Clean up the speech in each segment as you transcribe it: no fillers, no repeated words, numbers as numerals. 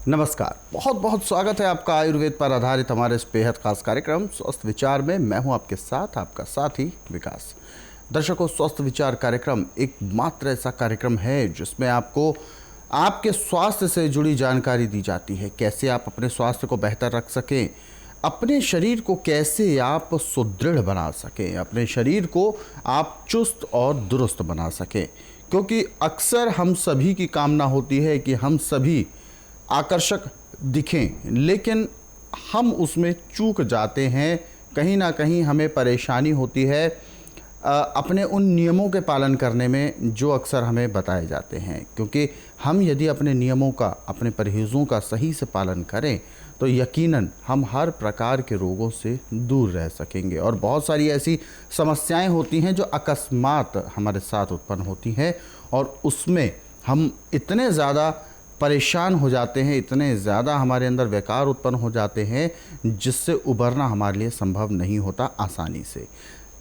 नमस्कार, बहुत बहुत स्वागत है आपका आयुर्वेद पर आधारित हमारे इस बेहद खास कार्यक्रम स्वस्थ विचार में। मैं हूं आपके साथ आपका साथी विकास। दर्शकों, स्वस्थ विचार कार्यक्रम एकमात्र ऐसा कार्यक्रम है जिसमें आपको आपके स्वास्थ्य से जुड़ी जानकारी दी जाती है। कैसे आप अपने स्वास्थ्य को बेहतर रख सकें, अपने शरीर को कैसे आप सुदृढ़ बना सकें, अपने शरीर को आप चुस्त और दुरुस्त बना सकें। क्योंकि अक्सर हम सभी की कामना होती है कि हम सभी आकर्षक दिखें, लेकिन हम उसमें चूक जाते हैं। कहीं ना कहीं हमें परेशानी होती है अपने उन नियमों के पालन करने में जो अक्सर हमें बताए जाते हैं। क्योंकि हम यदि अपने नियमों का, अपने परहेज़ों का सही से पालन करें तो यकीनन हम हर प्रकार के रोगों से दूर रह सकेंगे। और बहुत सारी ऐसी समस्याएं होती हैं जो अकस्मात हमारे साथ उत्पन्न होती हैं और उसमें हम इतने ज़्यादा परेशान हो जाते हैं, इतने ज़्यादा हमारे अंदर विकार उत्पन्न हो जाते हैं जिससे उबरना हमारे लिए संभव नहीं होता आसानी से।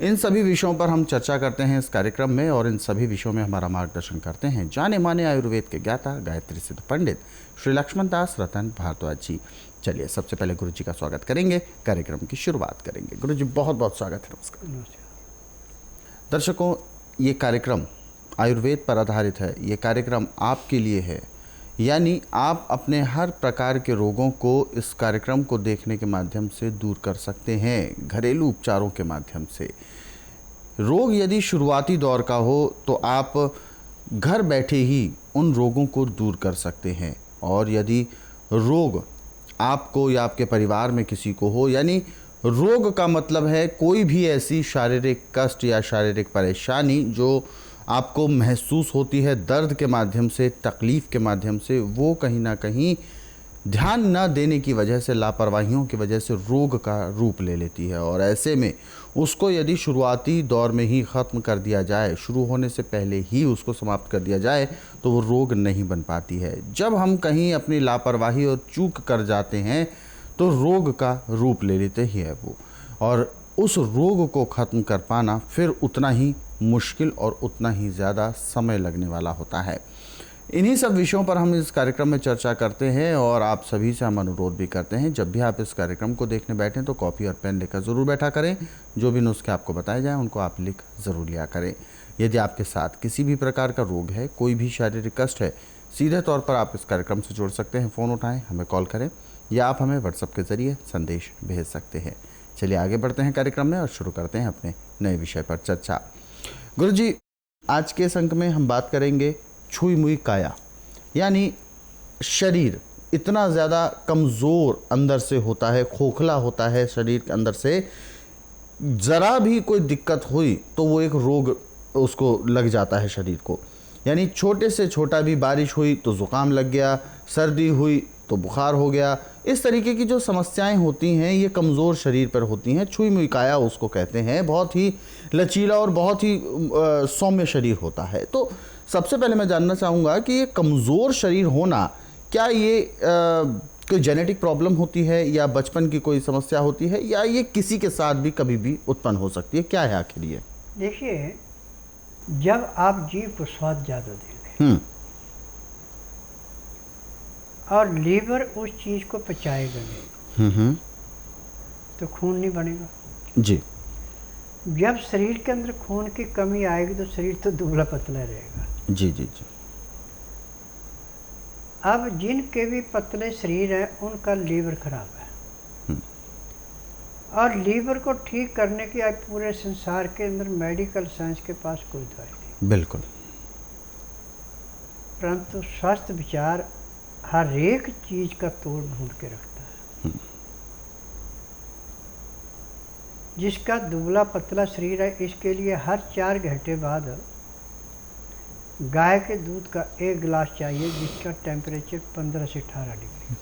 इन सभी विषयों पर हम चर्चा करते हैं इस कार्यक्रम में और इन सभी विषयों में हमारा मार्गदर्शन करते हैं जाने माने आयुर्वेद के ज्ञाता, गायत्री सिद्ध पंडित श्री लक्ष्मण दास रतन भारद्वाज जी। चलिए सबसे पहले गुरु जी का स्वागत करेंगे, कार्यक्रम की शुरुआत करेंगे। गुरु जी बहुत बहुत स्वागत है। नमस्कार। दर्शकों, ये कार्यक्रम आयुर्वेद पर आधारित है। ये कार्यक्रम आपके लिए है, यानी आप अपने हर प्रकार के रोगों को इस कार्यक्रम को देखने के माध्यम से दूर कर सकते हैं, घरेलू उपचारों के माध्यम से। रोग यदि शुरुआती दौर का हो तो आप घर बैठे ही उन रोगों को दूर कर सकते हैं। और यदि रोग आपको या आपके परिवार में किसी को हो, यानी रोग का मतलब है कोई भी ऐसी शारीरिक कष्ट या शारीरिक परेशानी जो आपको महसूस होती है दर्द के माध्यम से, तकलीफ़ के माध्यम से, वो कहीं ना कहीं ध्यान न देने की वजह से, लापरवाहियों की वजह से रोग का रूप ले लेती है। और ऐसे में उसको यदि शुरुआती दौर में ही ख़त्म कर दिया जाए, शुरू होने से पहले ही उसको समाप्त कर दिया जाए तो वो रोग नहीं बन पाती है। जब हम कहीं अपनी लापरवाही और चूक कर जाते हैं तो रोग का रूप ले लेते ही है वो, और उस रोग को ख़त्म कर पाना फिर उतना ही मुश्किल और उतना ही ज़्यादा समय लगने वाला होता है। इन्हीं सब विषयों पर हम इस कार्यक्रम में चर्चा करते हैं और आप सभी से हम अनुरोध भी करते हैं, जब भी आप इस कार्यक्रम को देखने बैठें तो कॉपी और पेन लेकर ज़रूर बैठा करें। जो भी नुस्खे आपको बताए जाएँ उनको आप लिख ज़रूर लिया करें। यदि आपके साथ किसी भी प्रकार का रोग है, कोई भी शारीरिक कष्ट है, सीधे तौर पर आप इस कार्यक्रम से जुड़ सकते हैं। फ़ोन उठाएँ, हमें कॉल करें या आप हमें व्हाट्सएप के ज़रिए संदेश भेज सकते हैं। चलिए आगे बढ़ते हैं कार्यक्रम में और शुरू करते हैं अपने नए विषय पर चर्चा। गुरु जी, आज के इस अंक में हम बात करेंगे छुई मुई काया, यानी शरीर इतना ज़्यादा कमज़ोर अंदर से होता है, खोखला होता है शरीर के अंदर से। ज़रा भी कोई दिक्कत हुई तो वो एक रोग उसको लग जाता है शरीर को। यानी छोटे से छोटा भी बारिश हुई तो ज़ुकाम लग गया, सर्दी हुई तो बुखार हो गया। इस तरीके की जो समस्याएं होती हैं ये कमज़ोर शरीर पर होती हैं। छुई मुई काया उसको कहते हैं। बहुत ही लचीला और बहुत ही सौम्य शरीर होता है। तो सबसे पहले मैं जानना चाहूँगा कि ये कमज़ोर शरीर होना, क्या ये कोई जेनेटिक प्रॉब्लम होती है या बचपन की कोई समस्या होती है या ये किसी के साथ भी कभी भी उत्पन्न हो सकती है? क्या है आखिर ये? देखिए, जब आप जीभ को स्वाद ज़्यादा देंगे और लीवर उस चीज़ को पचाएगा नहीं, तो खून नहीं बनेगा जी। जब शरीर के अंदर खून की कमी आएगी तो शरीर तो दुबला पतला रहेगा। जी जी जी। अब जिनके भी पतले शरीर हैं उनका लीवर खराब है और लीवर को ठीक करने की आज पूरे संसार के अंदर मेडिकल साइंस के पास कोई दवाई नहीं। बिल्कुल। परंतु स्वास्थ्य विचार हर एक चीज का तोड़ ढूंढ के रखता है। जिसका दुबला पतला शरीर है, इसके लिए हर 4 घंटे बाद गाय के दूध का 1 गिलास चाहिए, जिसका टेम्परेचर 15 से 18 डिग्री।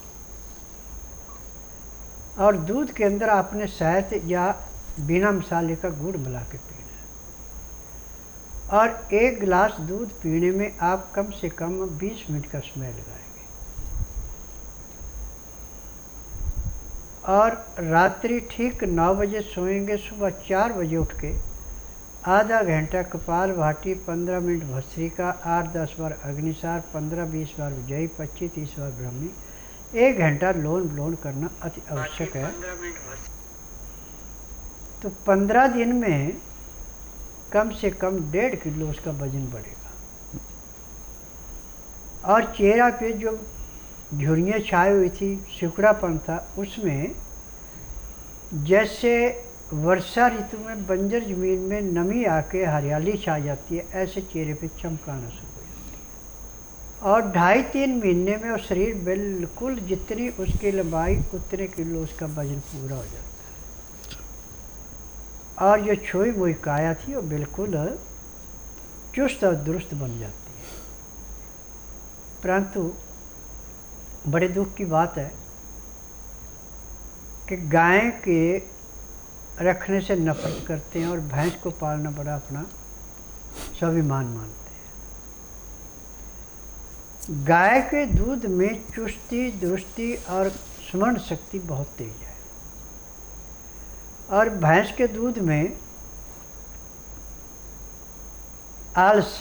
और दूध के अंदर आपने शहद या बिना मसाले का गुड़ मिला के पीना है। और 1 गिलास दूध पीने में आप कम से कम 20 मिनट का समय लगाएंगे। और रात्रि ठीक 9 बजे सोएंगे, सुबह 4 बजे उठ के आधा घंटा कपाल भाती, 15 मिनट भस्त्रिका, 8-10 बार अग्निसार, 15-20 बार विजयी, 25-30 बार ब्रह्मी, 1 घंटा लोन ब्लोन करना अति आवश्यक है। तो 15 दिन में कम से कम 1.5 किलो उसका वजन बढ़ेगा। और चेहरा पे जो झुर्रियाँ छाई हुई थी, सिकुड़ापन था, उसमें जैसे वर्षा ऋतु में बंजर जमीन में नमी आके हरियाली छा जाती है, ऐसे चेहरे पे चमक आना शुरू हो जाती है। और 2.5-3 महीने में वो शरीर बिल्कुल जितनी उसकी लंबाई उतने किलो उसका वजन पूरा हो जाता है। और जो छुई मुई काया थी वो बिल्कुल चुस्त और दुरुस्त बन जाती है। परंतु बड़े दुख की बात है कि गाय के रखने से नफरत करते हैं और भैंस को पालना बड़ा अपना स्वाभिमान मानते हैं। गाय के दूध में चुस्ती, दुरुस्ती और स्मरण शक्ति बहुत तेज है, और भैंस के दूध में आलस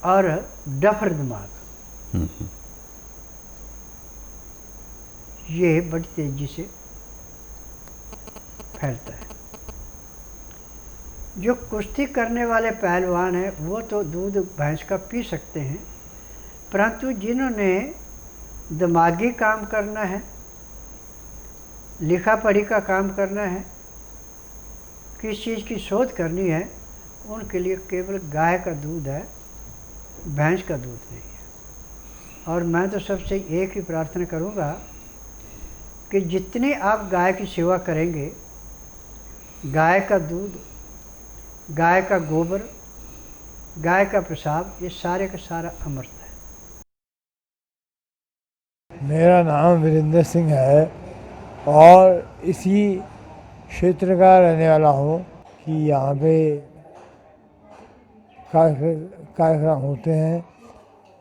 और डफर दिमाग, ये बड़ी तेजी से फैलता है। जो कुश्ती करने वाले पहलवान हैं वो तो दूध भैंस का पी सकते हैं, परंतु जिन्होंने दिमागी काम करना है, लिखा पढ़ी का काम करना है, किस चीज़ की शोध करनी है, उनके लिए केवल गाय का दूध है, भैंस का दूध नहीं है। और मैं तो सबसे एक ही प्रार्थना करूँगा कि जितनी आप गाय की सेवा करेंगे, गाय का दूध, गाय का गोबर, गाय का पेशाब, ये सारे का सारा अमृत है। मेरा नाम वीरेंद्र सिंह है और इसी क्षेत्र का रहने वाला हूँ कि यहाँ पे कार्यक्रम होते हैं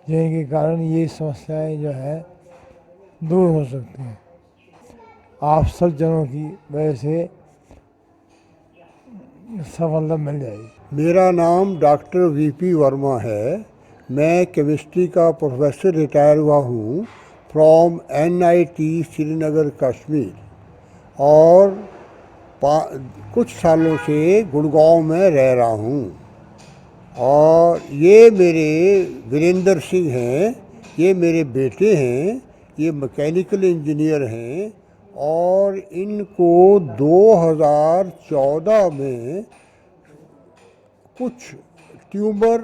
जिनके कारण ये समस्याएं जो है दूर हो सकती हैं। आप सब जनों की वजह से सफलता मिल जाएगी। मेरा नाम डॉक्टर वीपी वर्मा है। मैं केमिस्ट्री का प्रोफेसर रिटायर हुआ हूँ फ्रॉम एनआईटी श्रीनगर कश्मीर, और कुछ सालों से गुड़गांव में रह रहा हूँ। और ये मेरे वीरेंद्र सिंह हैं, ये मेरे बेटे हैं, ये मैकेनिकल इंजीनियर हैं, और इनको 2014 में कुछ ट्यूमर,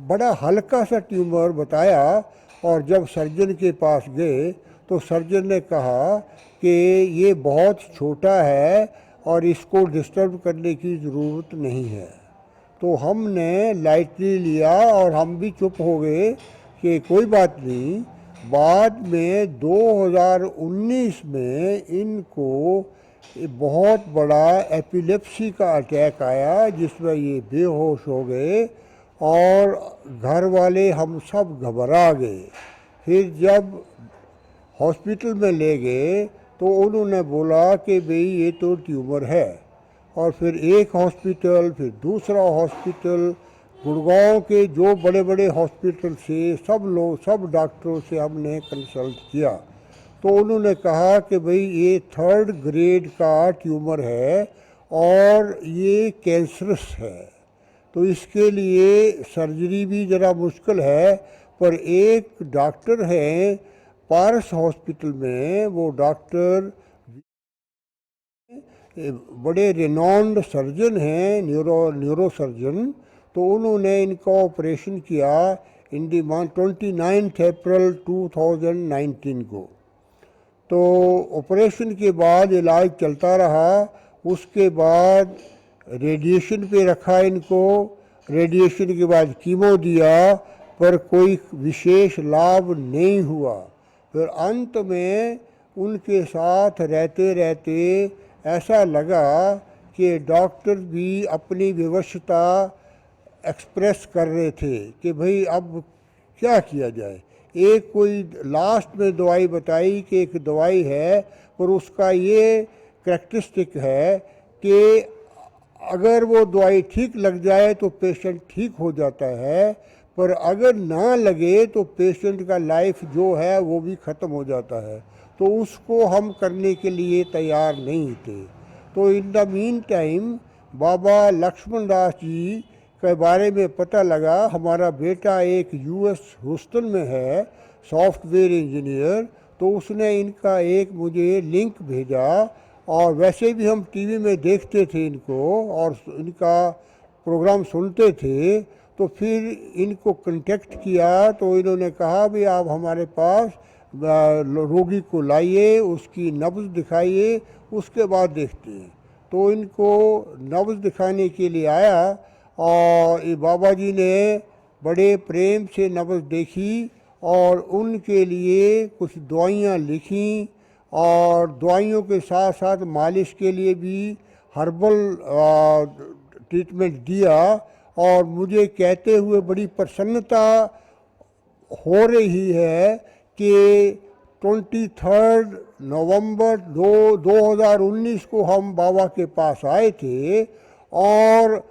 बड़ा हल्का सा ट्यूमर बताया, और जब सर्जन के पास गए तो सर्जन ने कहा कि ये बहुत छोटा है और इसको डिस्टर्ब करने की ज़रूरत नहीं है। तो हमने लाइटली लिया और हम भी चुप हो गए कि कोई बात नहीं। बाद में 2019 में इनको बहुत बड़ा एपिलेप्सी का अटैक आया, जिसमें ये बेहोश हो गए और घर वाले हम सब घबरा गए। फिर जब हॉस्पिटल में ले गए तो उन्होंने बोला कि भाई ये तो ट्यूमर है। और फिर एक हॉस्पिटल, फिर दूसरा हॉस्पिटल, गुड़गांव के जो बड़े बड़े हॉस्पिटल से सब डॉक्टरों से हमने कंसल्ट किया, तो उन्होंने कहा कि भाई ये 3rd ग्रेड का ट्यूमर है और ये कैंसरस है, तो इसके लिए सर्जरी भी ज़रा मुश्किल है। पर एक डॉक्टर हैं पारस हॉस्पिटल में, वो डॉक्टर बड़े रिनॉन्ड सर्जन हैं, न्यूरो सर्जन, तो उन्होंने इनका ऑपरेशन किया इन दी 29 अप्रैल 2019 को। तो ऑपरेशन के बाद इलाज चलता रहा। उसके बाद रेडिएशन पे रखा इनको, रेडिएशन के बाद कीमो दिया, पर कोई विशेष लाभ नहीं हुआ। फिर अंत में उनके साथ रहते रहते ऐसा लगा कि डॉक्टर भी अपनी विवशता एक्सप्रेस कर रहे थे कि भाई अब क्या किया जाए। एक कोई लास्ट में दवाई बताई कि एक दवाई है, पर उसका ये करैक्टरिस्टिक है कि अगर वो दवाई ठीक लग जाए तो पेशेंट ठीक हो जाता है, पर अगर ना लगे तो पेशेंट का लाइफ जो है वो भी ख़त्म हो जाता है, तो उसको हम करने के लिए तैयार नहीं थे। तो इन द मीन टाइम बाबा लक्ष्मण दास जी के बारे में पता लगा। हमारा बेटा एक यूएस ह्यूस्टन में है, सॉफ्टवेयर इंजीनियर, तो उसने इनका एक मुझे लिंक भेजा, और वैसे भी हम टीवी में देखते थे इनको और इनका प्रोग्राम सुनते थे। तो फिर इनको कांटेक्ट किया तो इन्होंने कहा भी आप हमारे पास रोगी को लाइए, उसकी नब्ज़ दिखाइए, उसके बाद देखते हैं। तो इनको नब्ज़ दिखाने के लिए आया और ये बाबा जी ने बड़े प्रेम से नब्ज़ देखी और उनके लिए कुछ दवाइयाँ लिखी, और दवाइयों के साथ साथ मालिश के लिए भी हर्बल ट्रीटमेंट दिया। और मुझे कहते हुए बड़ी प्रसन्नता हो रही है कि 23 नवंबर 2019 को हम बाबा के पास आए थे, और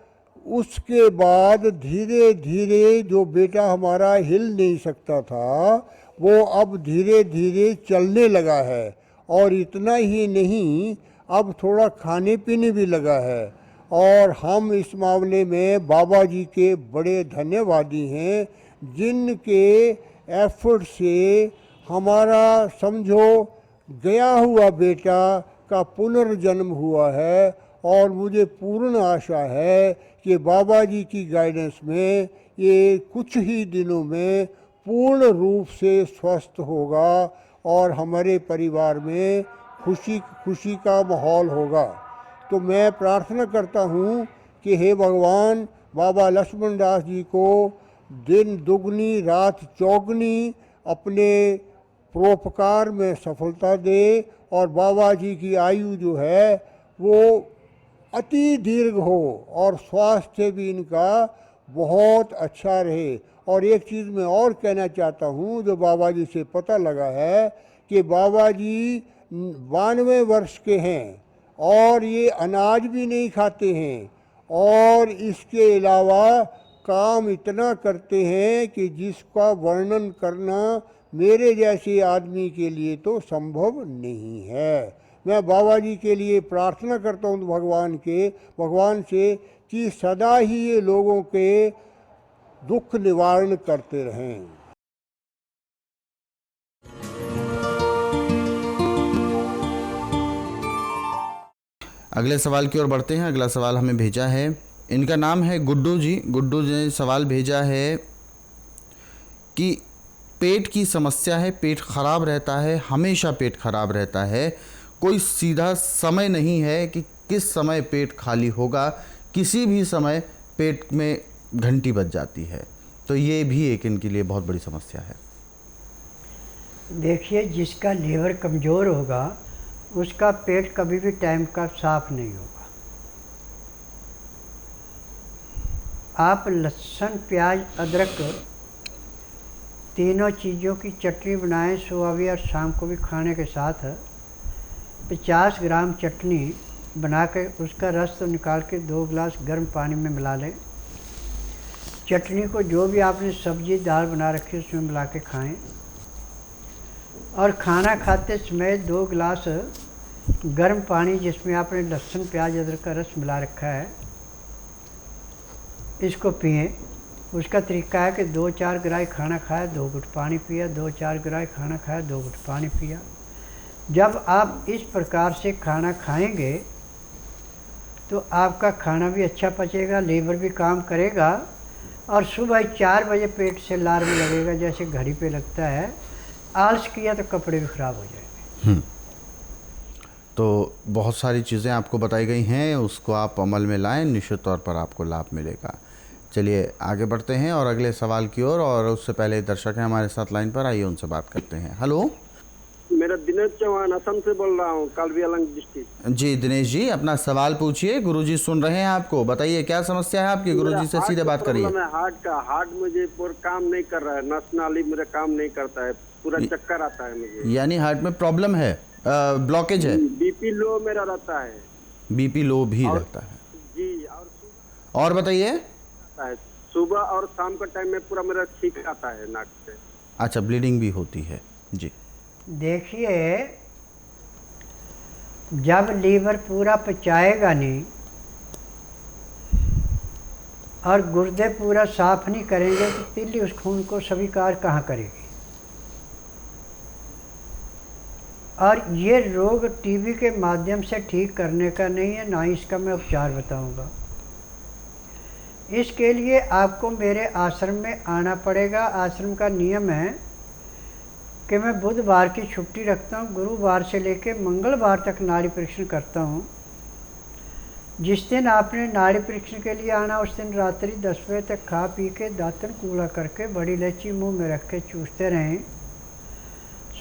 उसके बाद धीरे धीरे जो बेटा हमारा हिल नहीं सकता था वो अब धीरे धीरे चलने लगा है, और इतना ही नहीं अब थोड़ा खाने पीने भी लगा है। और हम इस मामले में बाबा जी के बड़े धन्यवादी हैं, जिनके एफर्ट से हमारा समझो गया हुआ बेटा का पुनर्जन्म हुआ है। और मुझे पूर्ण आशा है कि बाबा जी की गाइडेंस में ये कुछ ही दिनों में पूर्ण रूप से स्वस्थ होगा और हमारे परिवार में खुशी का माहौल होगा। तो मैं प्रार्थना करता हूँ कि हे भगवान, बाबा लक्ष्मण दास जी को दिन दुगनी रात चौगनी अपने परोपकार में सफलता दे, और बाबा जी की आयु जो है वो अति दीर्घ हो और स्वास्थ्य भी इनका बहुत अच्छा रहे। और एक चीज़ मैं और कहना चाहता हूँ जो बाबा जी से पता लगा है कि बाबा जी 92 वर्ष के हैं और ये अनाज भी नहीं खाते हैं, और इसके अलावा काम इतना करते हैं कि जिसका वर्णन करना मेरे जैसे आदमी के लिए तो संभव नहीं है। मैं बाबा जी के लिए प्रार्थना करता हूँ भगवान से कि सदा ही ये लोगों के दुख निवारण करते रहें। अगले सवाल की ओर बढ़ते हैं। अगला सवाल हमें भेजा है, इनका नाम है गुड्डू जी। गुड्डू जी ने सवाल भेजा है कि पेट की समस्या है, पेट खराब रहता है, हमेशा पेट खराब रहता है, कोई सीधा समय नहीं है कि किस समय पेट खाली होगा, किसी भी समय पेट में घंटी बज जाती है। तो ये भी एक इनके लिए बहुत बड़ी समस्या है। देखिए, जिसका लीवर कमज़ोर होगा उसका पेट कभी भी टाइम का साफ नहीं होगा। आप लहसुन, प्याज, अदरक तीनों चीज़ों की चटनी बनाएं सुबह भी और शाम को भी खाने के साथ। 50 ग्राम चटनी बना के उसका रस तो निकाल के 2 गिलास गर्म पानी में मिला लें। चटनी को जो भी आपने सब्जी दाल बना रखी है उसमें मिला के खाएं। और खाना खाते समय 2 गिलास गर्म पानी जिसमें आपने लहसुन, प्याज, अदरक का रस मिला रखा है इसको पिएं। उसका तरीका है कि 2-4 गिराई खाना खाया, 2 घुट पानी पिया, 2-4 गिराई खाना खाया, 2 घुट पानी पिया। जब आप इस प्रकार से खाना खाएंगे तो आपका खाना भी अच्छा पचेगा, लीवर भी काम करेगा, और सुबह 4 बजे पेट से लार में लगेगा जैसे घड़ी पे लगता है। आलस किया तो कपड़े भी खराब हो जाएंगे। तो बहुत सारी चीज़ें आपको बताई गई हैं, उसको आप अमल में लाएं, निश्चित तौर पर आपको लाभ मिलेगा। चलिए आगे बढ़ते हैं और अगले सवाल की ओर। और उससे पहले दर्शक हैं हमारे साथ लाइन पर, आइए उनसे बात करते हैं। हेलो, मेरा दिनेश चौहान असम से बोल रहा हूँ, कालवी अलंग डिस्ट्रिक्ट। जी दिनेश जी, अपना सवाल पूछिए, गुरुजी सुन रहे हैं आपको। बताइए क्या समस्या है आपकी, गुरुजी से सीधे बात करिए। हार्ट मुझे पूरा काम नहीं कर रहा है, नस नाली मेरा काम नहीं करता है, पूरा चक्कर आता है मुझे। यानी हार्ट में प्रॉब्लम है, ब्लॉकेज है? बीपी लो मेरा रहता है। बीपी लो भी रहता है जी, और बताइए। सुबह और शाम का टाइम में पूरा मेरा छींक आता है नाक से। अच्छा, ब्लीडिंग भी होती है जी। देखिए, जब लीवर पूरा पचाएगा नहीं और गुर्दे पूरा साफ नहीं करेंगे तो तिल्ली उस खून को स्वीकार कहाँ करेगी। और ये रोग टीबी के माध्यम से ठीक करने का नहीं है, ना ही इसका मैं उपचार बताऊंगा। इसके लिए आपको मेरे आश्रम में आना पड़ेगा। आश्रम का नियम है कि मैं बुधवार की छुट्टी रखता हूँ, गुरुवार से लेकर मंगलवार तक नाड़ी परीक्षण करता हूँ। जिस दिन आपने नाड़ी परीक्षण के लिए आना उस दिन रात्रि 10 बजे तक खा पी के दातन कूड़ा करके बड़ी इलायची मुंह में रख के चूसते रहें।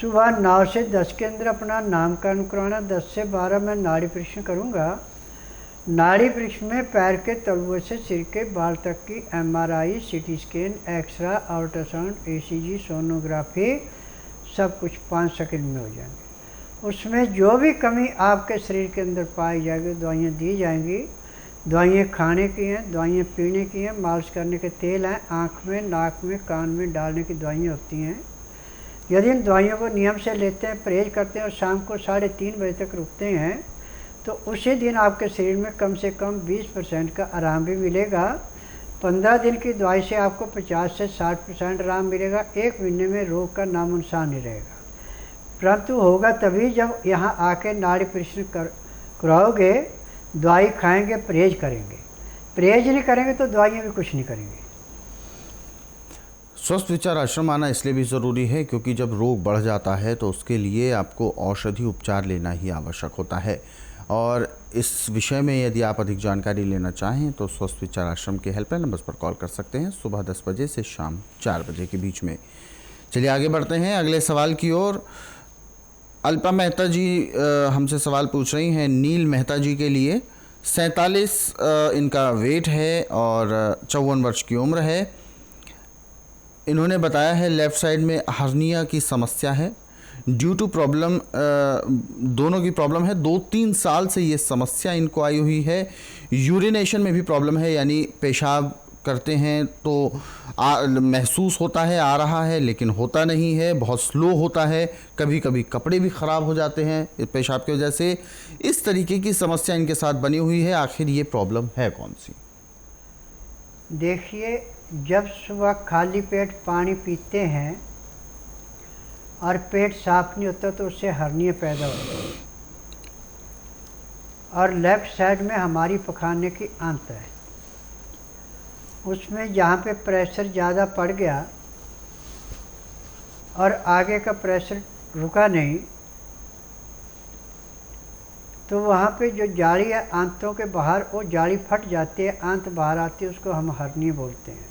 सुबह 9 से 10 के अंदर अपना नामकरण कराना। 10 से 12 मैं नाड़ी परीक्षण करूँगा। नाड़ी परीक्षण में पैर के तलुए से सिर के बाल तक की MRI, CT scan, X ray, ultrasound, ECG, sonography सब कुछ 5 सेकंड में हो जाएंगे। उसमें जो भी कमी आपके शरीर के अंदर पाई जाएगी दवाइयाँ दी जाएंगी। दवाइयाँ खाने की हैं, दवाइयाँ पीने की हैं, मालिश करने के तेल हैं, आँख में, नाक में, कान में डालने की दवाइयाँ होती हैं। यदि इन दवाइयों को नियम से लेते हैं, परहेज करते हैं और शाम को 3:30 बजे तक रुकते हैं तो उसी दिन आपके शरीर में कम से कम 20% का आराम भी मिलेगा। 15 दिन की दवाई से आपको 50 से 60% आराम मिलेगा। 1 महीने में रोग का नामो निशान नहीं रहेगा। परंतु होगा तभी जब यहाँ आके नाड़ी परीक्षण कराओगे, दवाई खाएंगे, परहेज करेंगे। परहेज नहीं करेंगे तो दवाइयाँ भी कुछ नहीं करेंगे। स्वस्थ विचार आश्रम आना इसलिए भी ज़रूरी है क्योंकि जब रोग बढ़ जाता है तो उसके लिए आपको औषधि उपचार लेना ही आवश्यक होता है। और इस विषय में यदि आप अधिक जानकारी लेना चाहें तो स्वस्थ विचार आश्रम के हेल्पलाइन नंबर पर कॉल कर सकते हैं, सुबह 10 बजे से शाम 4 बजे के बीच में। चलिए आगे बढ़ते हैं अगले सवाल की ओर। अल्पा मेहता जी हमसे सवाल पूछ रही हैं नील मेहता जी के लिए। 47 इनका वेट है और 54 वर्ष की उम्र है। इन्होंने बताया है लेफ़्ट साइड में हर्निया की समस्या है। ड्यू टू प्रॉब्लम, दोनों की प्रॉब्लम है। 2-3 साल से ये समस्या इनको आई हुई है। यूरिनेशन में भी प्रॉब्लम है, यानी पेशाब करते हैं तो महसूस होता है आ रहा है लेकिन होता नहीं है, बहुत स्लो होता है। कभी कभी कपड़े भी ख़राब हो जाते हैं पेशाब की वजह से। इस तरीके की समस्या इनके साथ बनी हुई है। आखिर ये प्रॉब्लम है कौन सी? देखिए, जब सुबह खाली पेट पानी पीते हैं और पेट साफ नहीं होता तो उससे हर्निया पैदा होती है। और लेफ़्ट साइड में हमारी पखाने की आंत है, उसमें जहाँ पे प्रेशर ज़्यादा पड़ गया और आगे का प्रेशर रुका नहीं तो वहाँ पे जो जाली है आंतों के बाहर, वो जाली फट जाती है, आंत बाहर आती है, उसको हम हर्निया बोलते हैं।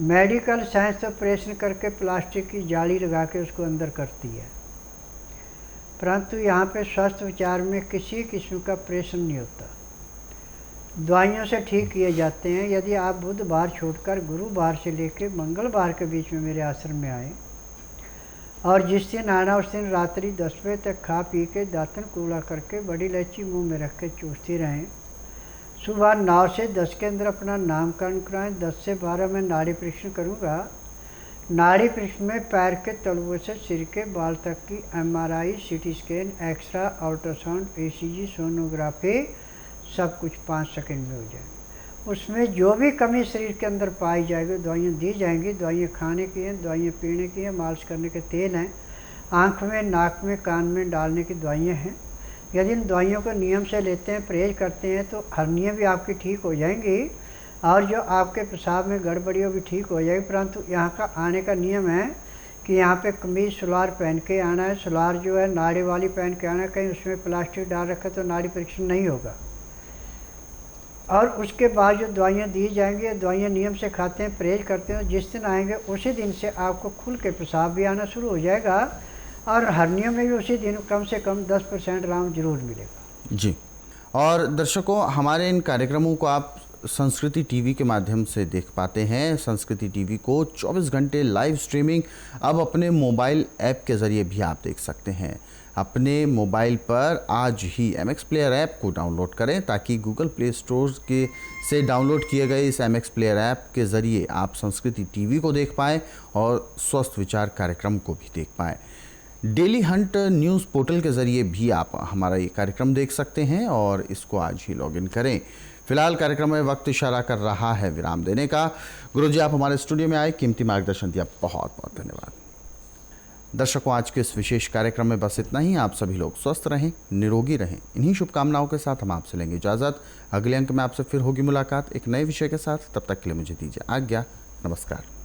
मेडिकल साइंस ऑपरेशन करके प्लास्टिक की जाली लगा के उसको अंदर करती है, परंतु यहाँ पे स्वस्थ विचार में किसी किस्म का ऑपरेशन नहीं होता, दवाइयों से ठीक किए जाते हैं। यदि आप बुधवार छोड़कर गुरुवार से लेकर मंगलवार के बीच में मेरे आश्रम में आए और जिस दिन आना उस दिन रात्रि 10 बजे तक खा पी के दातन कूड़ा करके बड़ी इलायची मुंह में रख के चूसती रहें। सुबह 9 से 10 के अंदर अपना नामकरण कराएं। 10 से 12 में नाड़ी परीक्षण करूँगा। नाड़ी परीक्षण में पैर के तलुओं से सिर के बाल तक की MRI, CT scan, X ray, ultrasound, ECG, sonography सब कुछ 5 सेकंड में हो जाएगी। उसमें जो भी कमी शरीर के अंदर पाई जाएगी दवाइयाँ दी जाएंगी। दवाइयाँ खाने की हैं, दवाइयाँ पीने की हैं, मालिश करने के तेल हैं, आँख में, नाक में, कान में डालने की दवाइयाँ हैं। यदि इन दवाइयों को नियम से लेते हैं, परहेज करते हैं तो हर्निया भी आपकी ठीक हो जाएंगी और जो आपके पेशाब में गड़बड़ी वो भी ठीक हो जाएगी। परंतु यहाँ का आने का नियम है कि यहाँ पे कमीज सलवार पहन के आना है। सलवार जो है नाड़ी वाली पहन के आना है, कहीं उसमें प्लास्टिक डाल रखा तो नाड़ी परीक्षण नहीं होगा। और उसके बाद जो दवाइयाँ दी जाएंगी, दवाइयाँ नियम से खाते हैं, परहेज करते हैं, जिस दिन आएंगे उसी दिन से आपको खुल के पेशाब भी आना शुरू हो जाएगा और हर्निया में भी उसी दिन कम से कम 10% आराम जरूर मिलेगा। जी, और दर्शकों हमारे इन कार्यक्रमों को आप संस्कृति टीवी के माध्यम से देख पाते हैं। संस्कृति टीवी को 24 घंटे लाइव स्ट्रीमिंग अब अपने मोबाइल ऐप के ज़रिए भी आप देख सकते हैं। अपने मोबाइल पर आज ही MX प्लेयर ऐप को डाउनलोड करें ताकि गूगल प्ले स्टोर से डाउनलोड किए गए इस MX प्लेयर ऐप के ज़रिए आप संस्कृति टीवी को देख पाएँ और स्वस्थ विचार कार्यक्रम को भी देख पाएँ। डेली हंट न्यूज़ पोर्टल के ज़रिए भी आप हमारा ये कार्यक्रम देख सकते हैं और इसको आज ही लॉगिन करें। फिलहाल कार्यक्रम में वक्त इशारा कर रहा है विराम देने का। गुरुजी, आप हमारे स्टूडियो में आए, कीमती मार्गदर्शन दिया, बहुत बहुत धन्यवाद। दर्शकों, आज के इस विशेष कार्यक्रम में बस इतना ही। आप सभी लोग स्वस्थ रहें, निरोगी रहें। इन्हीं शुभकामनाओं के साथ हम आपसे लेंगे इजाज़त। अगले अंक में आपसे फिर होगी मुलाकात एक नए विषय के साथ। तब तक के लिए मुझे दीजिए आज्ञा। नमस्कार।